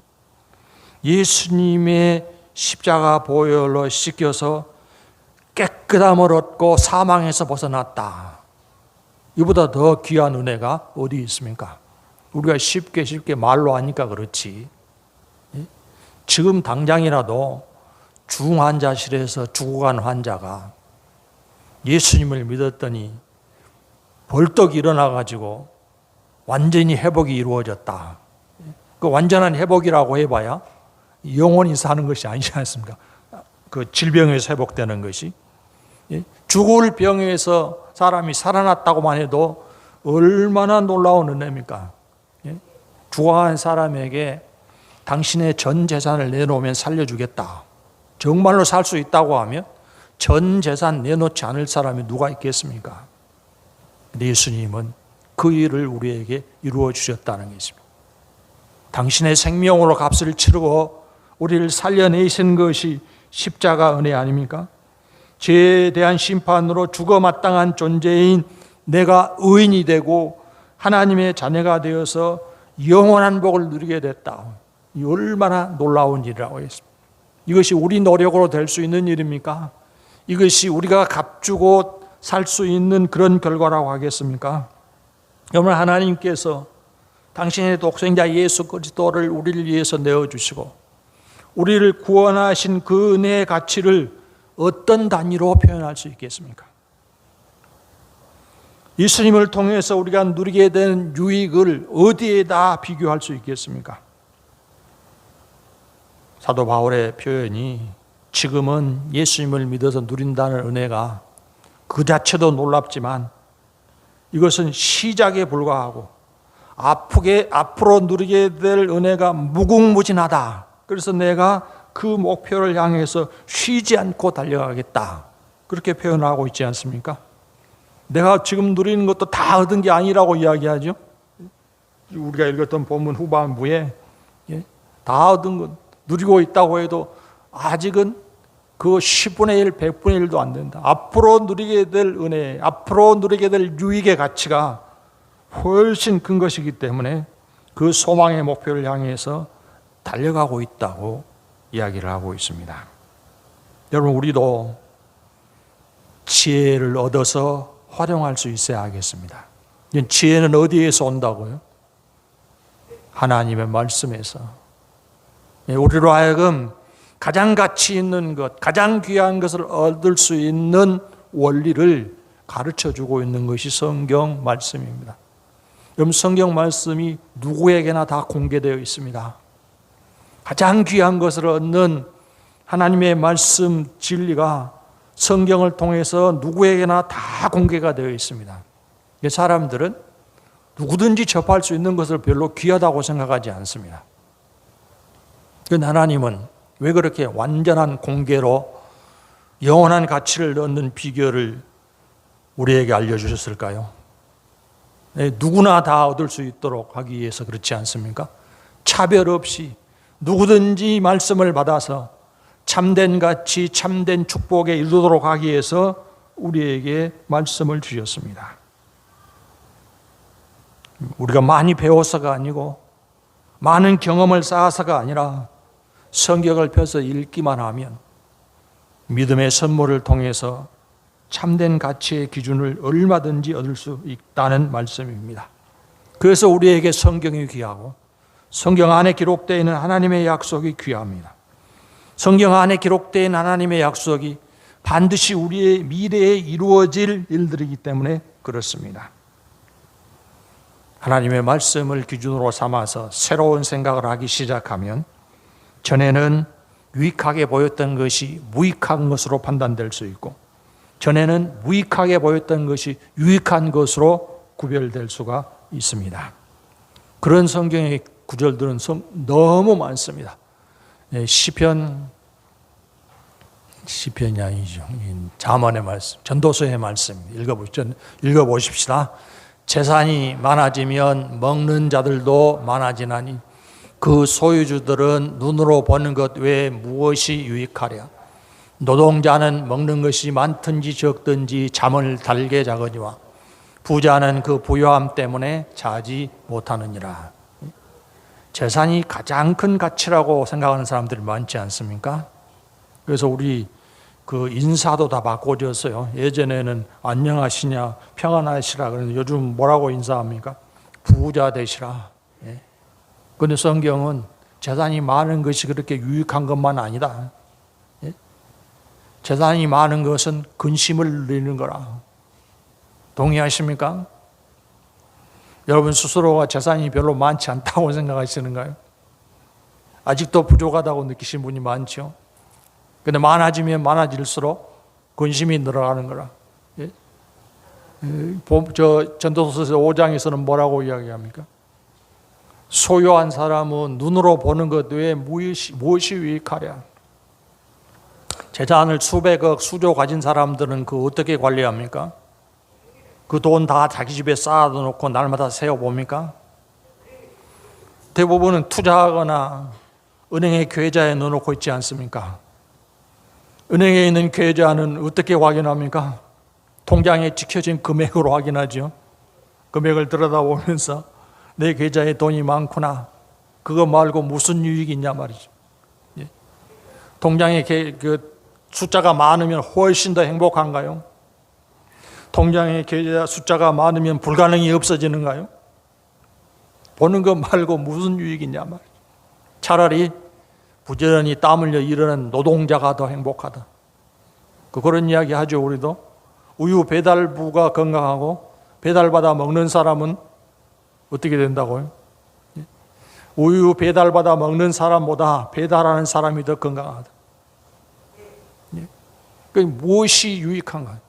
예수님의 십자가 보혈로 씻겨서 깨끗함을 얻고 사망에서 벗어났다. 이보다 더 귀한 은혜가 어디 있습니까? 우리가 쉽게 말로 하니까 그렇지, 지금 당장이라도 중환자실에서 죽어간 환자가 예수님을 믿었더니 벌떡 일어나가지고 완전히 회복이 이루어졌다. 그 완전한 회복이라고 해봐야 영원히 사는 것이 아니지 않습니까? 그 질병에서 회복되는 것이. 죽을 병에서 사람이 살아났다고만 해도 얼마나 놀라운 은혜입니까? 죽어간 사람에게 당신의 전 재산을 내놓으면 살려주겠다, 정말로 살 수 있다고 하면 전 재산 내놓지 않을 사람이 누가 있겠습니까? 예수님은 그 일을 우리에게 이루어 주셨다는 것입니다. 당신의 생명으로 값을 치르고 우리를 살려내신 것이 십자가 은혜 아닙니까? 죄에 대한 심판으로 죽어 마땅한 존재인 내가 의인이 되고 하나님의 자녀가 되어서 영원한 복을 누리게 됐다. 이 얼마나 놀라운 일이라고 했습니다. 이것이 우리 노력으로 될 수 있는 일입니까? 이것이 우리가 값주고 살 수 있는 그런 결과라고 하겠습니까? 여러분, 하나님께서 당신의 독생자 예수 그리스도를 우리를 위해서 내어주시고 우리를 구원하신 그 은혜의 가치를 어떤 단위로 표현할 수 있겠습니까? 예수님을 통해서 우리가 누리게 되는 유익을 어디에다 비교할 수 있겠습니까? 사도 바울의 표현이 지금은 예수님을 믿어서 누린다는 은혜가 그 자체도 놀랍지만 이것은 시작에 불과하고 앞으로 누리게 될 은혜가 무궁무진하다. 그래서 내가 그 목표를 향해서 쉬지 않고 달려가겠다. 그렇게 표현하고 있지 않습니까? 내가 지금 누리는 것도 다 얻은 게 아니라고 이야기하죠. 우리가 읽었던 본문 후반부에 다 얻은 것 누리고 있다고 해도 아직은 그 10분의 1, 100분의 1도 안 된다. 앞으로 누리게 될 은혜, 앞으로 누리게 될 유익의 가치가 훨씬 큰 것이기 때문에 그 소망의 목표를 향해서 달려가고 있다고 이야기를 하고 있습니다. 여러분, 우리도 지혜를 얻어서 활용할 수 있어야 하겠습니다. 지혜는 어디에서 온다고요? 하나님의 말씀에서. 우리로 하여금 가장 가치 있는 것, 가장 귀한 것을 얻을 수 있는 원리를 가르쳐주고 있는 것이 성경 말씀입니다. 여러분, 성경 말씀이 누구에게나 다 공개되어 있습니다. 가장 귀한 것을 얻는 하나님의 말씀 진리가 성경을 통해서 누구에게나 다 공개가 되어 있습니다. 사람들은 누구든지 접할 수 있는 것을 별로 귀하다고 생각하지 않습니다. 그런데 하나님은 왜 그렇게 완전한 공개로 영원한 가치를 얻는 비결을 우리에게 알려주셨을까요? 누구나 다 얻을 수 있도록 하기 위해서 그렇지 않습니까? 차별 없이 누구든지 말씀을 받아서 참된 가치, 참된 축복에 이르도록 하기 위해서 우리에게 말씀을 주셨습니다. 우리가 많이 배워서가 아니고 많은 경험을 쌓아서가 아니라 성경을 펴서 읽기만 하면 믿음의 선물을 통해서 참된 가치의 기준을 얼마든지 얻을 수 있다는 말씀입니다. 그래서 우리에게 성경이 귀하고 성경 안에 기록되어 있는 하나님의 약속이 귀합니다. 성경 안에 기록되어 있는 하나님의 약속이 반드시 우리의 미래에 이루어질 일들이기 때문에 그렇습니다. 하나님의 말씀을 기준으로 삼아서 새로운 생각을 하기 시작하면 전에는 유익하게 보였던 것이 무익한 것으로 판단될 수 있고 전에는 무익하게 보였던 것이 유익한 것으로 구별될 수가 있습니다. 그런 성경의 구절들은 너무 많습니다. 시편이 아니죠. 잠언의 말씀, 전도서의 말씀 읽어보십시다. 재산이 많아지면 먹는 자들도 많아지나니 그 소유주들은 눈으로 보는 것 외에 무엇이 유익하랴. 노동자는 먹는 것이 많든지 적든지 잠을 달게 자거니와 부자는 그 부요함 때문에 자지 못하느니라. 재산이 가장 큰 가치라고 생각하는 사람들이 많지 않습니까? 그래서 우리 그 인사도 다 바꿔줬어요. 예전에는 안녕하시냐, 평안하시라. 그런데 요즘 뭐라고 인사합니까? 부자 되시라. 그런데 성경은 재산이 많은 것이 그렇게 유익한 것만 아니다. 재산이 많은 것은 근심을 누리는 거라. 동의하십니까? 여러분 스스로가 재산이 별로 많지 않다고 생각하시는가요? 아직도 부족하다고 느끼시는 분이 많죠. 근데 많아지면 많아질수록 근심이 늘어가는 거라. 전도서 5장에서는 뭐라고 이야기합니까? 소유한 사람은 눈으로 보는 것 외에 무엇이 유익하랴. 재산을 수백억, 수조 가진 사람들은 그 어떻게 관리합니까? 그 돈 다 자기 집에 쌓아둬 놓고 날마다 세어봅니까? 대부분은 투자하거나 은행의 계좌에 넣어놓고 있지 않습니까? 은행에 있는 계좌는 어떻게 확인합니까? 통장에 찍혀진 금액으로 확인하죠. 금액을 들여다보면서 내 계좌에 돈이 많구나. 그거 말고 무슨 유익이 있냐 말이죠. 통장에 그 숫자가 많으면 훨씬 더 행복한가요? 통장에 계좌 숫자가 많으면 불가능이 없어지는가요? 보는 것 말고 무슨 유익이 있냐 말이죠. 차라리 부지런히 땀 흘려 일하는 노동자가 더 행복하다. 그런 이야기 하죠. 우리도 우유 배달부가 건강하고 배달받아 먹는 사람은 어떻게 된다고요? 우유 배달받아 먹는 사람보다 배달하는 사람이 더 건강하다. 무엇이 유익한가?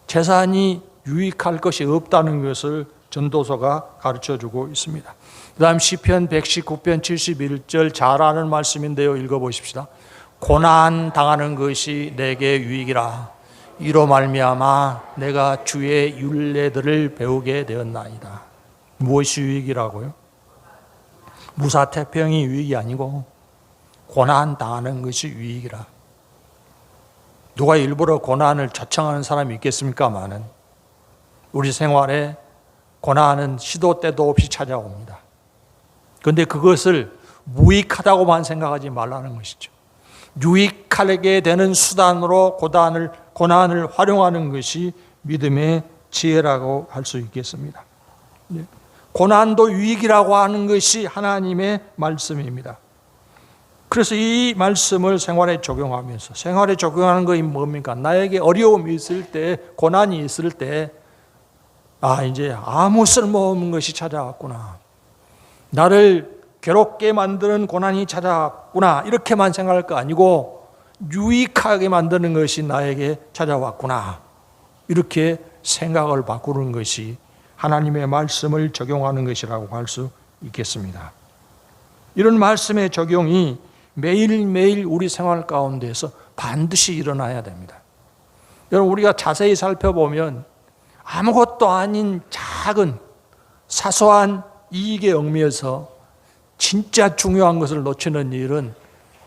재산이 유익할 것이 없다는 것을 전도서가 가르쳐주고 있습니다. 그 다음 시편 119편 71절 잘 아는 말씀인데요. 읽어보십시다. 고난 당하는 것이 내게 유익이라. 이로 말미암아 내가 주의 율례들을 배우게 되었나이다. 무엇이 유익이라고요? 무사태평이 유익이 아니고 고난 당하는 것이 유익이라. 누가 일부러 고난을 자청하는 사람이 있겠습니까마는 우리 생활에 고난은 시도 때도 없이 찾아옵니다. 그런데 그것을 무익하다고만 생각하지 말라는 것이죠. 유익하게 되는 수단으로 고난을 활용하는 것이 믿음의 지혜라고 할 수 있겠습니다. 고난도 유익이라고 하는 것이 하나님의 말씀입니다. 그래서 이 말씀을 생활에 적용하면서 생활에 적용하는 것이 뭡니까? 나에게 어려움이 있을 때, 고난이 있을 때 이제 아무 쓸모없는 것이 찾아왔구나. 나를 괴롭게 만드는 고난이 찾아왔구나. 이렇게만 생각할 거 아니고 유익하게 만드는 것이 나에게 찾아왔구나. 이렇게 생각을 바꾸는 것이 하나님의 말씀을 적용하는 것이라고 할 수 있겠습니다. 이런 말씀의 적용이 매일매일 우리 생활 가운데서 반드시 일어나야 됩니다. 여러분 우리가 자세히 살펴보면 아무것도 아닌 작은 사소한 이익에 얽매여서 진짜 중요한 것을 놓치는 일은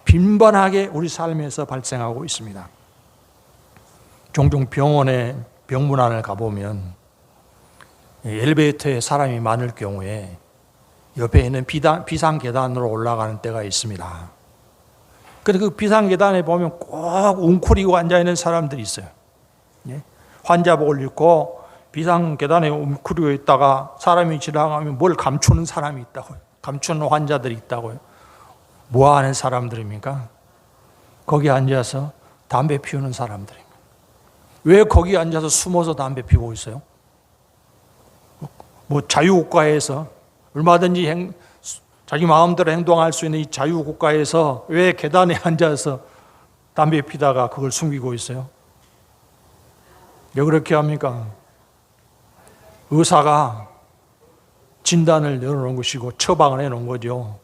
빈번하게 우리 삶에서 발생하고 있습니다. 종종 병원에 병문안을 가보면 엘리베이터에 사람이 많을 경우에 옆에 있는 비상계단으로 올라가는 때가 있습니다. 그래서 그 비상계단에 보면 꼭 웅크리고 앉아있는 사람들이 있어요. 환자복을 입고 비상 계단에 웅크리고 있다가 사람이 지나가면 뭘 감추는 사람이 있다고요. 감추는 환자들이 있다고요. 뭐 하는 사람들입니까? 거기 앉아서 담배 피우는 사람들입니다. 왜 거기 앉아서 숨어서 담배 피우고 있어요? 뭐 자유국가에서 얼마든지 자기 마음대로 행동할 수 있는 이 자유국가에서 왜 계단에 앉아서 담배 피다가 그걸 숨기고 있어요? 왜 그렇게 합니까? 의사가 진단을 내려놓은 것이고 처방을 해놓은 거죠.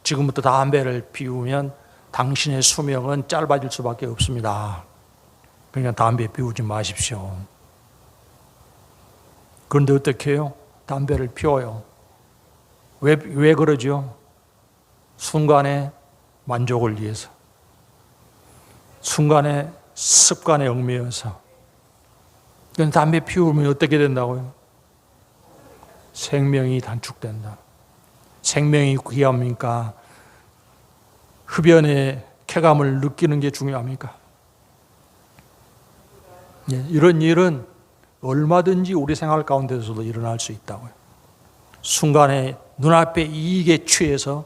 지금부터 담배를 피우면 당신의 수명은 짧아질 수밖에 없습니다. 그러니까 담배 피우지 마십시오. 그런데 어떻게 해요? 담배를 피워요. 왜 그러죠? 순간의 만족을 위해서. 순간의 습관에 얽매여서. 그럼 담배 피우면 어떻게 된다고요? 생명이 단축된다. 생명이 귀합니까? 흡연의 쾌감을 느끼는 게 중요합니까? 이런 일은 얼마든지 우리 생활 가운데서도 일어날 수 있다고요. 순간에 눈앞에 이익에 취해서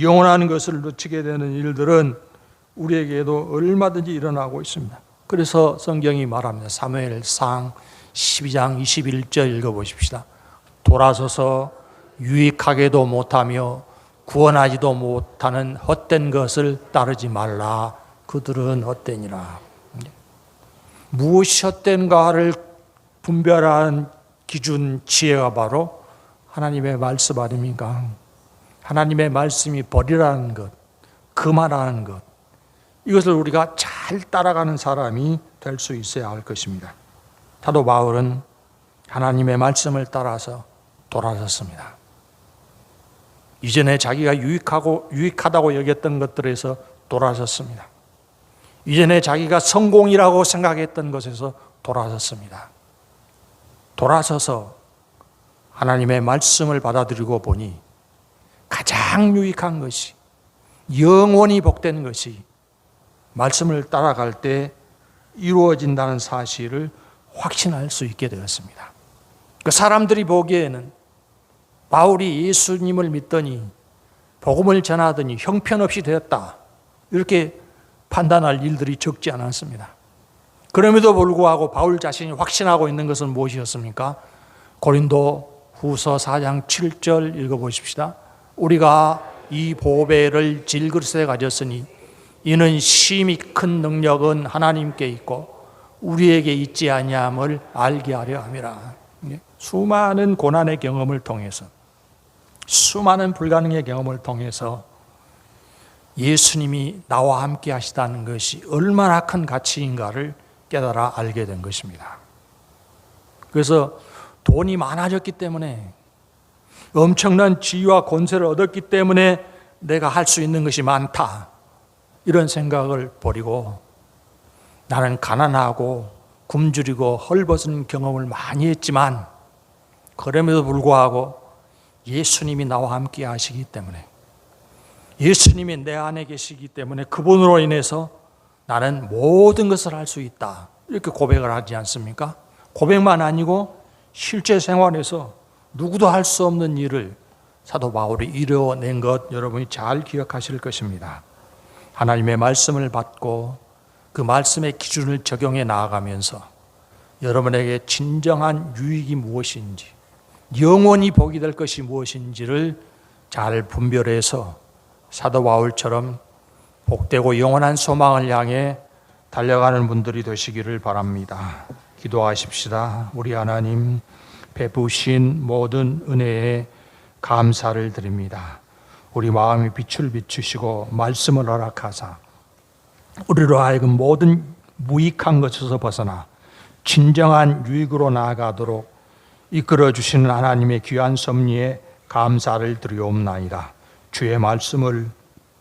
영원한 것을 놓치게 되는 일들은 우리에게도 얼마든지 일어나고 있습니다. 그래서 성경이 말합니다. 사무엘상 12장 21절 읽어보십시다. 돌아서서 유익하게도 못하며 구원하지도 못하는 헛된 것을 따르지 말라. 그들은 헛되니라. 무엇이 헛된가를 분별한 기준 지혜가 바로 하나님의 말씀 아닙니까? 하나님의 말씀이 버리라는 것, 그만하는 것, 이것을 우리가 잘 따라가는 사람이 될 수 있어야 할 것입니다. 사도 바울은 하나님의 말씀을 따라서 돌아섰습니다. 이전에 자기가 유익하다고 여겼던 것들에서 돌아섰습니다. 이전에 자기가 성공이라고 생각했던 것에서 돌아섰습니다. 돌아서서 하나님의 말씀을 받아들이고 보니 가장 유익한 것이, 영원히 복된 것이 말씀을 따라갈 때 이루어진다는 사실을 확신할 수 있게 되었습니다. 그 사람들이 보기에는 바울이 예수님을 믿더니 복음을 전하더니 형편없이 되었다, 이렇게 판단할 일들이 적지 않았습니다. 그럼에도 불구하고 바울 자신이 확신하고 있는 것은 무엇이었습니까? 고린도 후서 4장 7절 읽어보십시다. 우리가 이 보배를 질그릇에 가졌으니 이는 심히 큰 능력은 하나님께 있고 우리에게 있지 아니함을 알게 하려 함이라. 수많은 고난의 경험을 통해서, 수많은 불가능의 경험을 통해서 예수님이 나와 함께 하시다는 것이 얼마나 큰 가치인가를 깨달아 알게 된 것입니다. 그래서 돈이 많아졌기 때문에, 엄청난 지위와 권세를 얻었기 때문에 내가 할 수 있는 것이 많다, 이런 생각을 버리고 나는 가난하고 굶주리고 헐벗은 경험을 많이 했지만 그럼에도 불구하고 예수님이 나와 함께 하시기 때문에, 예수님이 내 안에 계시기 때문에 그분으로 인해서 나는 모든 것을 할 수 있다, 이렇게 고백을 하지 않습니까? 고백만 아니고 실제 생활에서 누구도 할 수 없는 일을 사도 바울이 이뤄낸 것 여러분이 잘 기억하실 것입니다. 하나님의 말씀을 받고 그 말씀의 기준을 적용해 나아가면서 여러분에게 진정한 유익이 무엇인지, 영원히 복이 될 것이 무엇인지를 잘 분별해서 사도 바울처럼 복되고 영원한 소망을 향해 달려가는 분들이 되시기를 바랍니다. 기도하십시다. 우리 하나님, 베푸신 모든 은혜에 감사를 드립니다. 우리 마음에 빛을 비추시고 말씀을 허락하사 우리로 하여금 모든 무익한 것에서 벗어나 진정한 유익으로 나아가도록 이끌어 주시는 하나님의 귀한 섭리에 감사를 드리옵나이다. 주의 말씀을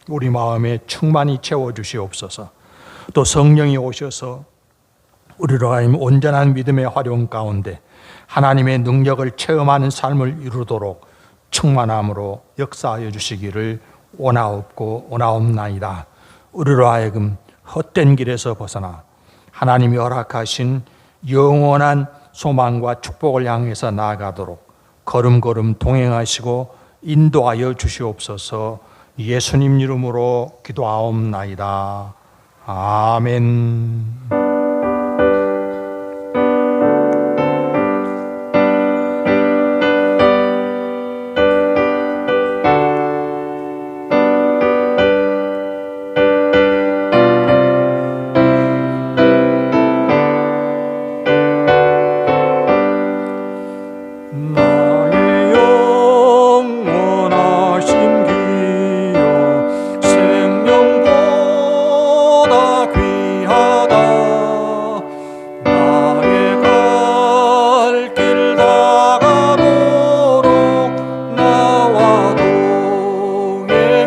우리 마음에 충만히 채워주시옵소서. 또 성령이 오셔서 우리로 하여금 온전한 믿음의 활용 가운데 하나님의 능력을 체험하는 삶을 이루도록 충만함으로 역사하여 주시기를 원하옵나이다. 우리로 하여금 헛된 길에서 벗어나 하나님이 허락하신 영원한 소망과 축복을 향해서 나아가도록 걸음걸음 동행하시고 인도하여 주시옵소서. 예수님 이름으로 기도하옵나이다. 아멘. 나의 영원하신 기여 생명보다 귀하다. 나의 갈 길 다가도록 나와 동행하소서.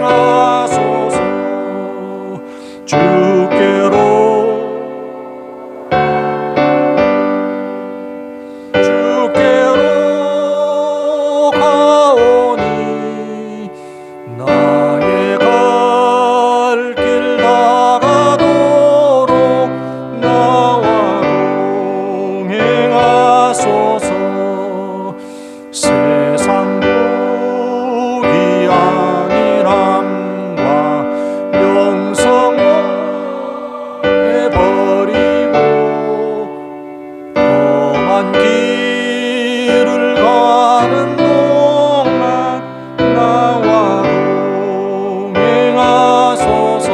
주께로 가오니 나의 갈 길 다가도록 나와 동행하소서. 세상 복이 아니람과 영성을 버리고 험한 길을 가는 동안 나와 동행하소서.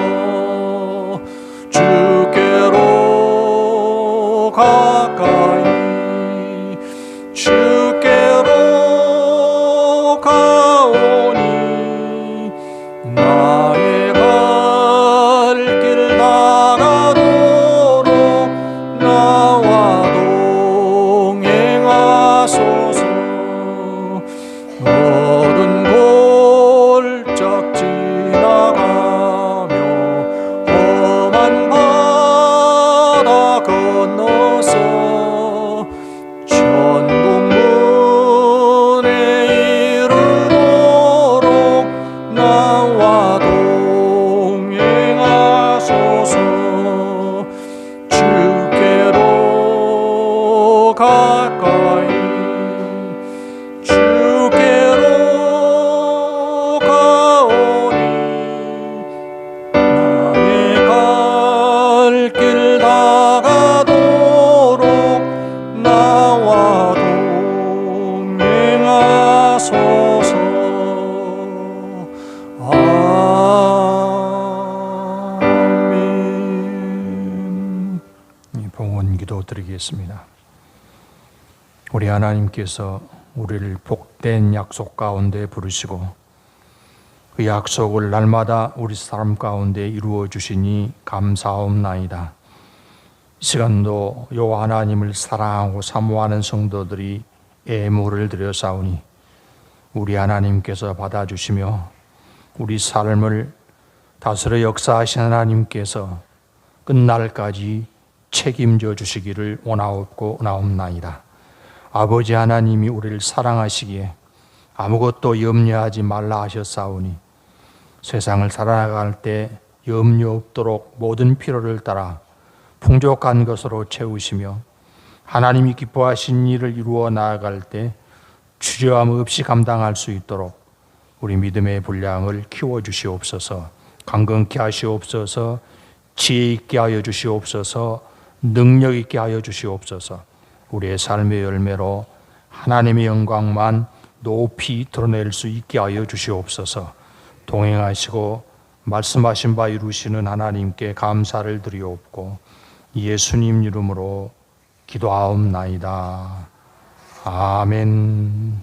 주께로 가까이 주께로 가오니 나의 갈 길 다가도록 나와 동행하소서. 모든 골짝 지나가며 험한 바다 건너서 천국문에 이르도록 나와 동행하소서. 주께로 가까이 주께로 가오니 나의 갈 길 다가도록 나와 동행하소서. 아멘. 봉헌 기도 드리겠습니다. 우리 하나님께서 우리를 복된 약속 가운데 부르시고 그 약속을 날마다 우리 삶 가운데 이루어 주시니 감사옵나이다. 이 시간도 여호와 하나님을 사랑하고 사모하는 성도들이 예물을 드려 싸우니 우리 하나님께서 받아주시며 우리 삶을 다스려 역사하신 하나님께서 끝날까지 책임져 주시기를 원하옵고 나옵나이다. 아버지 하나님이 우리를 사랑하시기에 아무것도 염려하지 말라 하셨사오니 세상을 살아나갈 때 염려 없도록 모든 필요를 따라 풍족한 것으로 채우시며 하나님이 기뻐하신 일을 이루어 나아갈 때 주저함 없이 감당할 수 있도록 우리 믿음의 분량을 키워주시옵소서. 강건케 하시옵소서. 지혜 있게 하여 주시옵소서. 능력 있게 하여 주시옵소서. 우리의 삶의 열매로 하나님의 영광만 높이 드러낼 수 있게 하여 주시옵소서. 동행하시고 말씀하신 바 이루시는 하나님께 감사를 드리옵고 예수님 이름으로 기도하옵나이다. 아멘.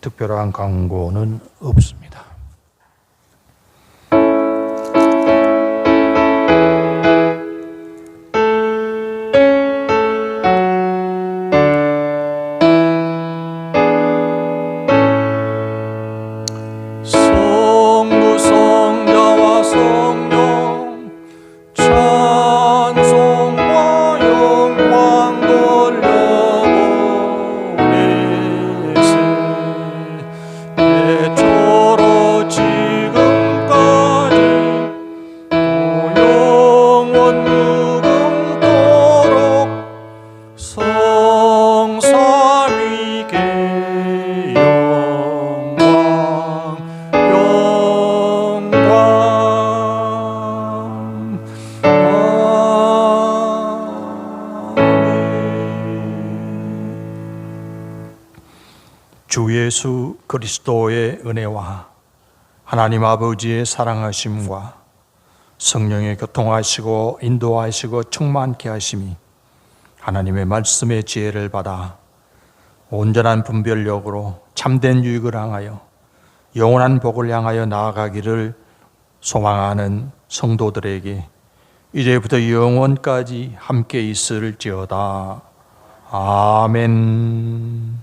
특별한 광고는 없습니다. 성부 성자와 성령 찬송과 영광 돌려보내세. 대초로 주 예수 그리스도의 은혜와 하나님 아버지의 사랑하심과 성령의 교통하시고 인도하시고 충만케 하심이 하나님의 말씀의 지혜를 받아 온전한 분별력으로 참된 유익을 향하여 영원한 복을 향하여 나아가기를 소망하는 성도들에게 이제부터 영원까지 함께 있을지어다. 아멘.